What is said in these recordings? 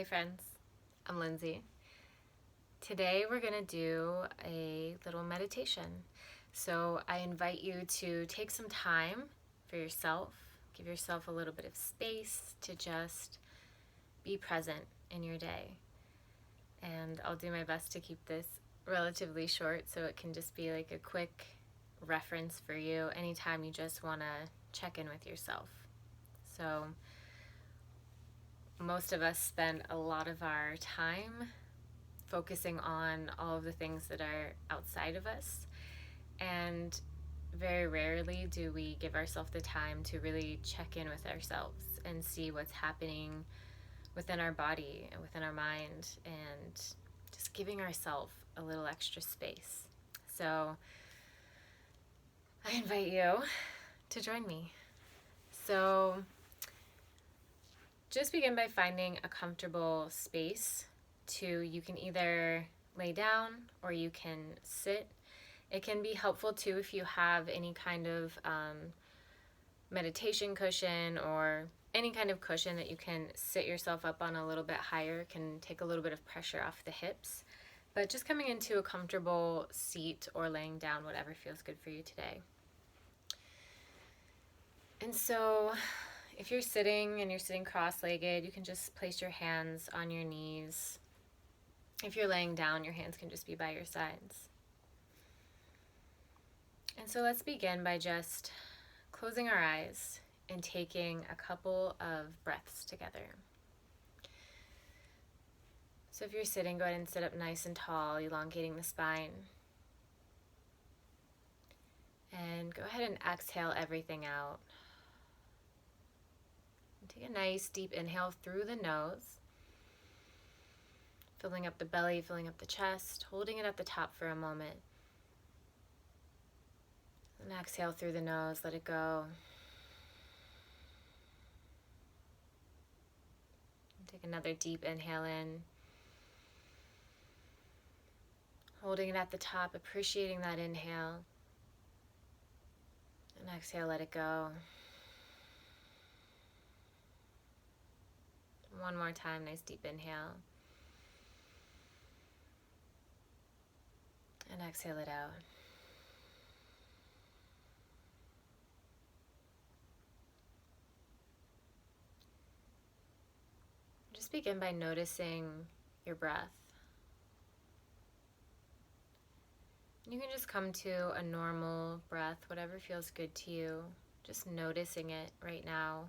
Hey friends, I'm Lindsay. Today we're going to do a little meditation. So I invite you to take some time for yourself, give yourself a little bit of space to just be present in your day. And I'll do my best to keep this relatively short so it can just be like a quick reference for you anytime you just want to check in with yourself. So most of us spend a lot of our time focusing on all of the things that are outside of us, and very rarely do we give ourselves the time to really check in with ourselves and see what's happening within our body and within our mind, and just giving ourselves a little extra space. So I invite you to join me. So just begin by finding a comfortable space you can either lay down or you can sit. It can be helpful too if you have any kind of meditation cushion or any kind of cushion that you can sit yourself up on a little bit higher. It can take a little bit of pressure off the hips. But just coming into a comfortable seat or laying down, whatever feels good for you today. And so if you're sitting and you're sitting cross-legged, you can just place your hands on your knees. If you're laying down, your hands can just be by your sides. And so let's begin by just closing our eyes and taking a couple of breaths together. So if you're sitting, go ahead and sit up nice and tall, elongating the spine. And go ahead and exhale everything out. And take a nice deep inhale through the nose, filling up the belly, filling up the chest, holding it at the top for a moment. And exhale through the nose, let it go. And take another deep inhale in, holding it at the top, appreciating that inhale. And exhale, let it go. One more time, nice deep inhale. And exhale it out. Just begin by noticing your breath. You can just come to a normal breath, whatever feels good to you. Just noticing it right now.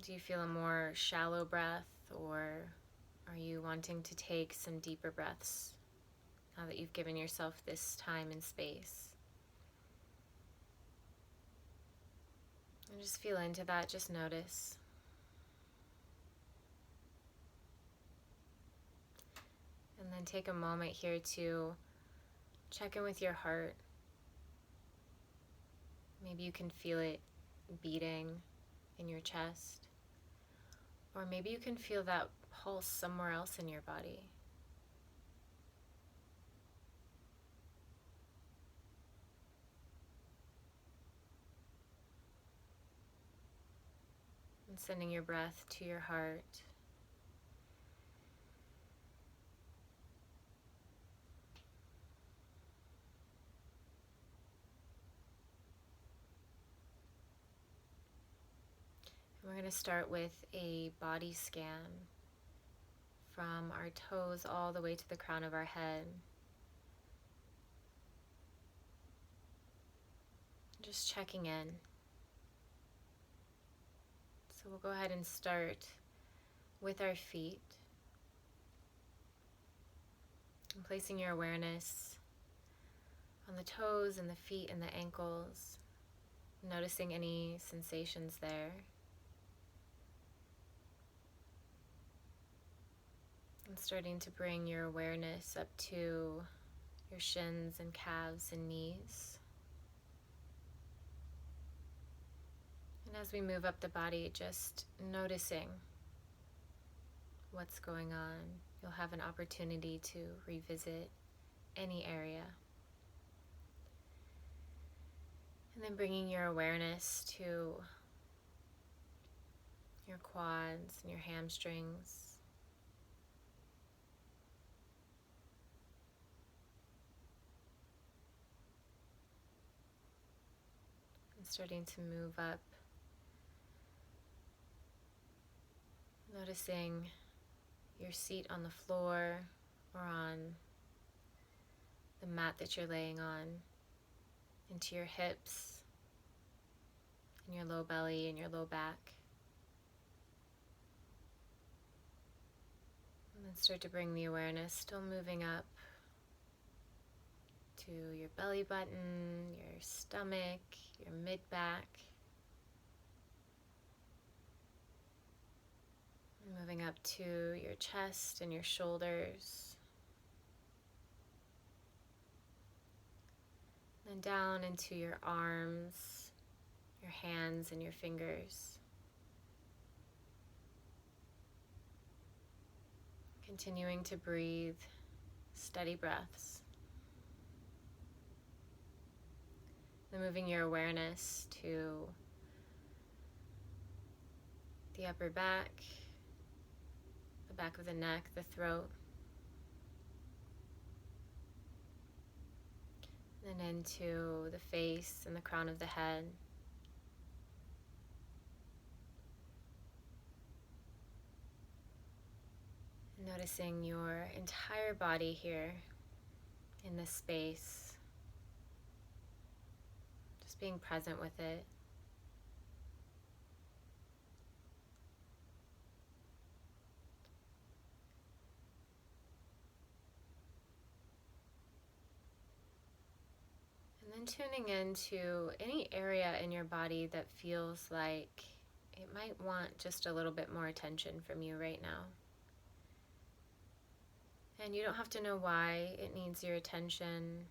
Do you feel a more shallow breath, or are you wanting to take some deeper breaths now that you've given yourself this time and space? And just feel into that, just notice. And then take a moment here to check in with your heart. Maybe you can feel it beating in your chest. Or maybe you can feel that pulse somewhere else in your body. And sending your breath to your heart. We're going to start with a body scan from our toes all the way to the crown of our head. Just checking in. So we'll go ahead and start with our feet. And placing your awareness on the toes and the feet and the ankles. Noticing any sensations there. And starting to bring your awareness up to your shins and calves and knees. And as we move up the body, just noticing what's going on. You'll have an opportunity to revisit any area. And then bringing your awareness to your quads and your hamstrings. And starting to move up, noticing your seat on the floor or on the mat that you're laying on, into your hips and your low belly and your low back. And then start to bring the awareness, still moving up to your belly button, your stomach, your mid-back. Moving up to your chest and your shoulders. Then down into your arms, your hands and your fingers. Continuing to breathe steady breaths. Then moving your awareness to the upper back, the back of the neck, the throat. Then into the face and the crown of the head. And noticing your entire body here in this space. Just being present with it. And then tuning into any area in your body that feels like it might want just a little bit more attention from you right now. And you don't have to know why it needs your attention.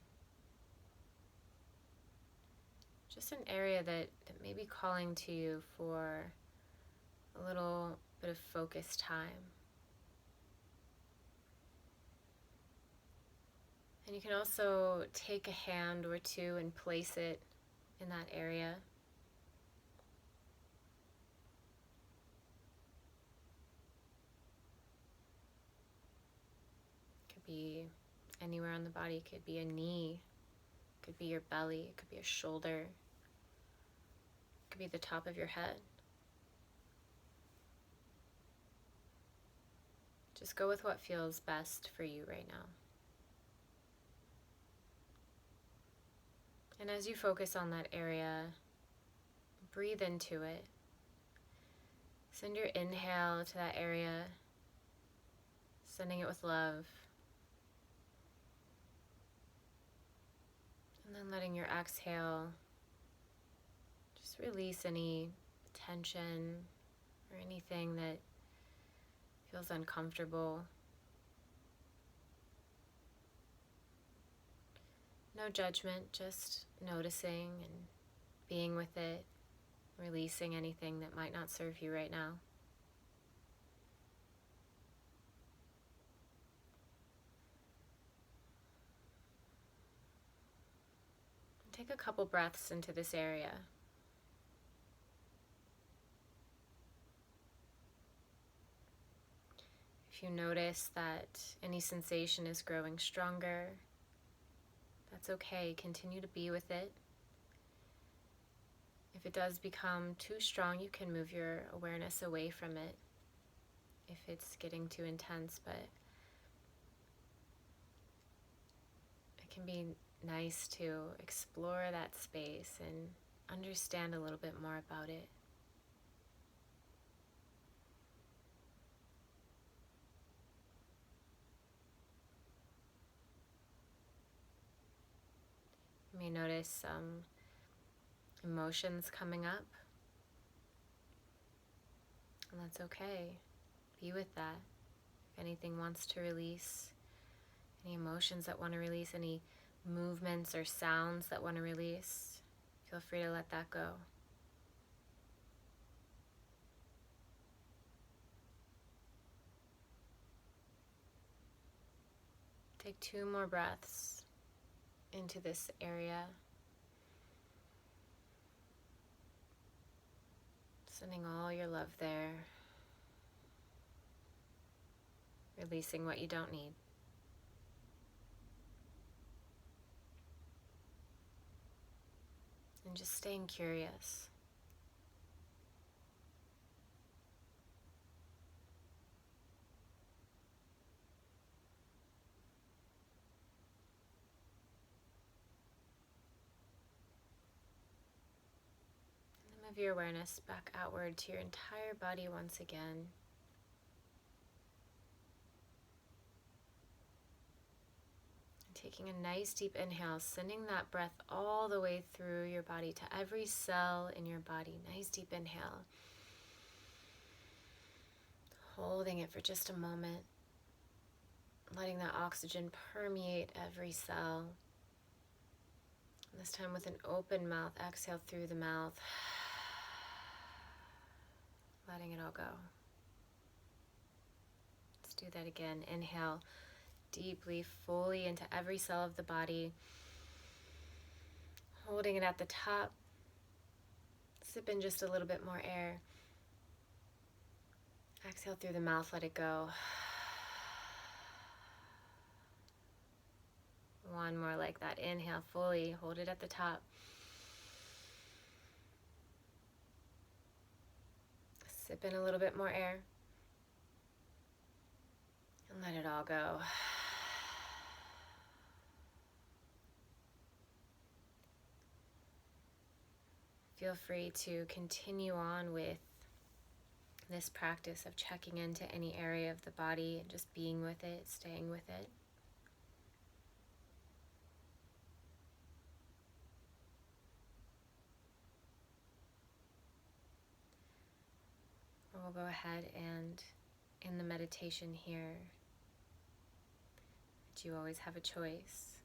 Just an area that may be calling to you for a little bit of focused time. And you can also take a hand or two and place it in that area. Could be anywhere on the body. It could be a knee, it could be your belly, it could be a shoulder, it could be the top of your head. Just go with what feels best for you right now. And as you focus on that area, breathe into it. Send your inhale to that area, sending it with love. And then letting your exhale just release any tension or anything that feels uncomfortable. No judgment, just noticing and being with it, releasing anything that might not serve you right now. Take a couple breaths into this area. If you notice that any sensation is growing stronger, that's okay. Continue to be with it. If it does become too strong, you can move your awareness away from it if it's getting too intense, but it can be nice to explore that space and understand a little bit more about it. You may notice some emotions coming up, and that's okay. Be with that. If anything wants to release, any emotions that want to release, any movements or sounds that want to release, feel free to let that go. Take 2 more breaths into this area. Sending all your love there. Releasing what you don't need. And just staying curious. And move your awareness back outward to your entire body once again. Taking a nice deep inhale, sending that breath all the way through your body to every cell in your body. Nice deep inhale. Holding it for just a moment. Letting that oxygen permeate every cell. And this time with an open mouth, exhale through the mouth. Letting it all go. Let's do that again. Inhale deeply, fully into every cell of the body. Holding it at the top. Sip in just a little bit more air. Exhale through the mouth, let it go. One more like that. Inhale fully, hold it at the top. Sip in a little bit more air. And let it all go. Feel free to continue on with this practice of checking into any area of the body and just being with it, staying with it. We'll go ahead and in the meditation here, that you always have a choice.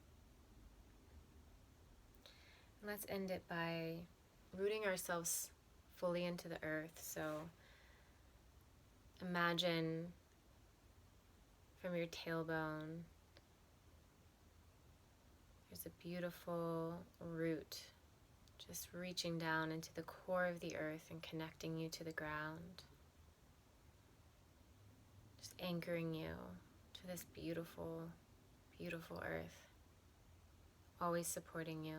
And let's end it by rooting ourselves fully into the earth. So imagine from your tailbone, there's a beautiful root just reaching down into the core of the earth and connecting you to the ground. Just anchoring you to this beautiful, beautiful earth, always supporting you.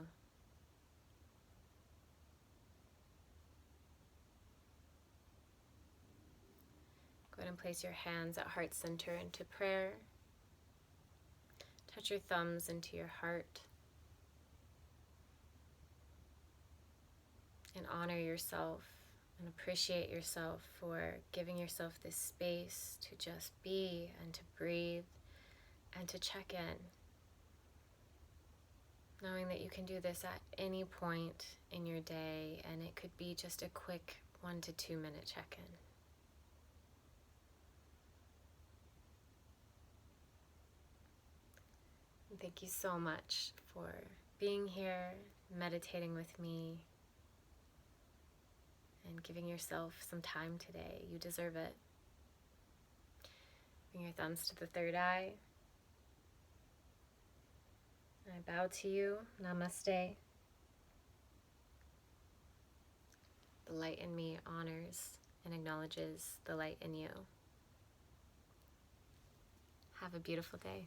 Go ahead and place your hands at heart center into prayer. Touch your thumbs into your heart. And honor yourself and appreciate yourself for giving yourself this space to just be and to breathe and to check in. Knowing that you can do this at any point in your day, and it could be just a quick 1 to 2 minute check-in. Thank you so much for being here, meditating with me, and giving yourself some time today. You deserve it. Bring your thumbs to the third eye. I bow to you. Namaste. The light in me honors and acknowledges the light in you. Have a beautiful day.